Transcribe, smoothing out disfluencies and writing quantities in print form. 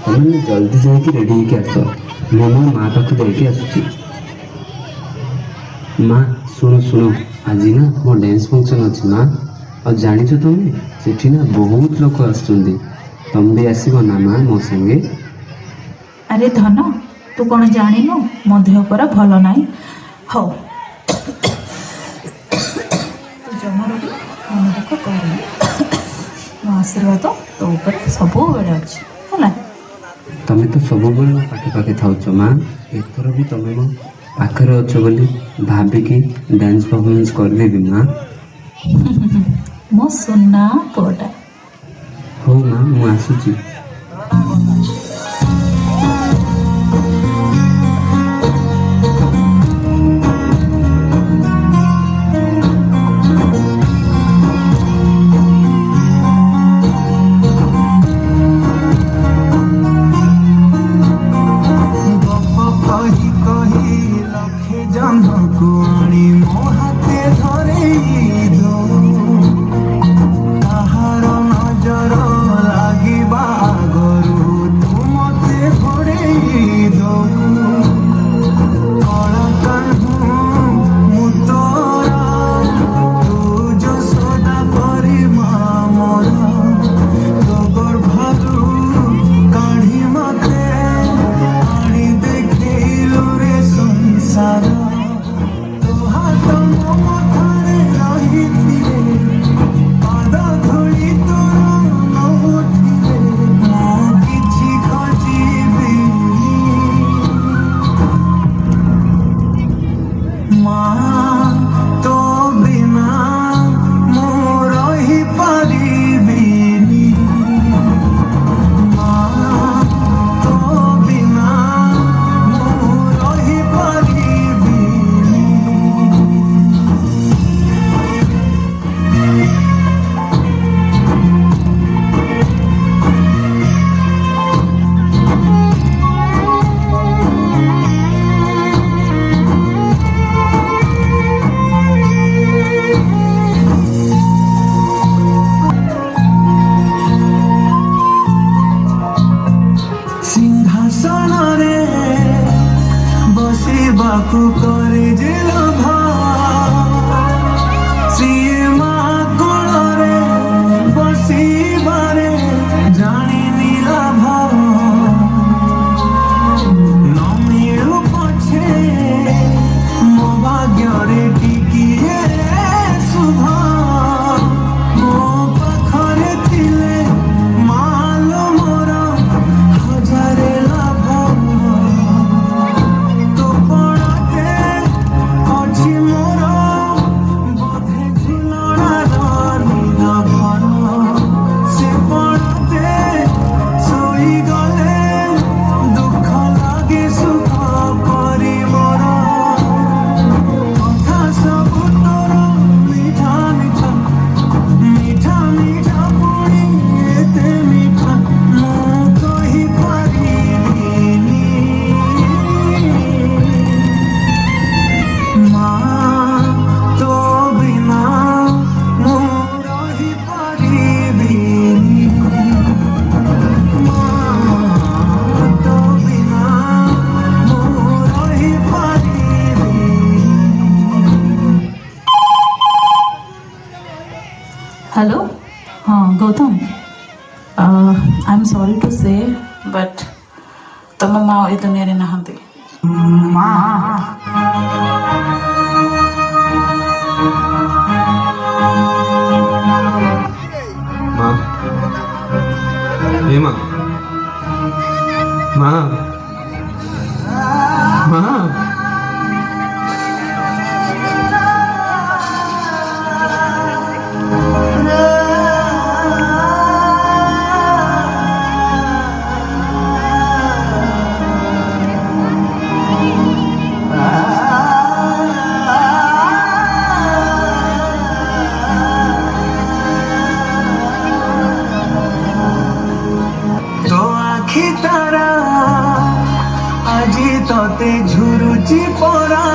ତମେ ଜଲ୍ଦି ଯାଇକି ରେଡ଼ି ହେଇକି ଆସ। ମୁଁ ମୋ ମା ପାଖକୁ ଯାଇକି ଆସୁଛି। ମା ଶୁଣ ଶୁଣ, ଆଜି ନା ମୋ ଡ୍ୟାନ୍ସ ଫଙ୍କସନ୍ ଅଛି ମା। ଆଉ ଜାଣିଛ ତମେ ସେଠି ନା ବହୁତ ଲୋକ ଆସୁଛନ୍ତି। ତମେ ବି ଆସିବ ନା ମା ମୋ ସାଙ୍ଗେ? ଆରେ ଧନ, ତୁ କ'ଣ ଜାଣିନୁ ମୋ ଦେହ ପରା ଭଲ ନାହିଁ। ହଉ, ତୁ ଜମାରୁ ବି ମନ ଦୁଃଖ କରନି। ମୋ ଆଶୀର୍ବାଦ ତୋ ଉପରେ ସବୁବେଳେ ଅଛି ହେଲା। ତମେ ତ ସବୁବେଳେ ମୋ ପାଖେ ପାଖେ ଥାଉଛ ମା। ଏଥର ବି ତମେ ମୋ ପାଖରେ ଅଛ ବୋଲି ଭାବିକି ଡ୍ୟାନ୍ସ ପରଫର୍ମାନ୍ସ କରିଦେବି ମା। ମୋ ସୁନା ପୁଅଟା। ହଉ ମା, ମୁଁ ଆସୁଛି। ଗପ କହି କହି ଲକ୍ଷେ ଜହ୍ନକୁ ଆଣି ମୋ ହାତେ ଧରେଇ ଦଉ। କାହାର ନଜର ଲାଗିବା ଆଗରୁ ତୁ ମତେ ଘୋଡ଼େଇ ଦଉ। କଳା କାହ୍ନୁ ମୁଁ ତୋର, ତୁ ଯଶୋଦା ପରି ମା ମୋର। ତୋ ଗର୍ଭରୁ କାଢ଼ି ମତେ ଆଣି ଦେଖେଇଲୁ ରେ ସଂସାର। ତୋ ହାତ ମୋ ମଥାରେ ରହିଥିଲେ, ପାଦ ଧୂଳି ତୋର ନଉଠିଲେ, ମୁଁ କିଛି ଖୋଜିବିନି। ମା ତୋ ବିନା ମୁଁ ରହିପାରିବିନି। ମା ତୋ ବିନା ମୁଁ ରହିପାରିବିନି। ସିଂହାସନରେ ବସିବାକୁ କରେ ଯେ ଲୋଭ, ସିଏ ମା କୋଳରେ ବସିବାରେ ଜାଣିନି ଲାଭ। ନ ମିଳୁ ପଛେ ମୋ ଭାଗ୍ୟରେ ଟିକିଏ ଶୁଭ, ମୋ ପାଖରେ ଥିଲେ ମାଲୋ ମୋର ହଜାରେ ଲାଭ। ତୋ ପଣତେ ଅଛି ମୋର ବୋଧେ ଝୁଲଣାର ନୀଳଭର। ସେ ପଣତେ ଶୋଇଗଲେ ଦୁଃଖ ଲାଗେ ସୁଖ ପରି ମୋର। କଥା ସବୁ ତୋର ମିଠା ମିଠା, ମିଠା ମିଠା ପୁଣି ଏତେ ମିଠା ମୁଁ କହିପାରିବିନି। ମା ତୋ ବିନା ମୁଁ ରହିପାରିବିନି। ମା ତୋ ବିନା ମୁଁ ରହିପାରିବିନି। ହ୍ୟାଲୋ, ହଁ Gautam, I am sorry to say but ତମ ମା ଏ ଦୁନିଆରେ ନାହାନ୍ତି। ମା ମା, ଏ ମା, ମା, ମା। ତୋ ଆଖି ତାରା ଆଜି ତତେ ଝୁରୁଚି ପରା।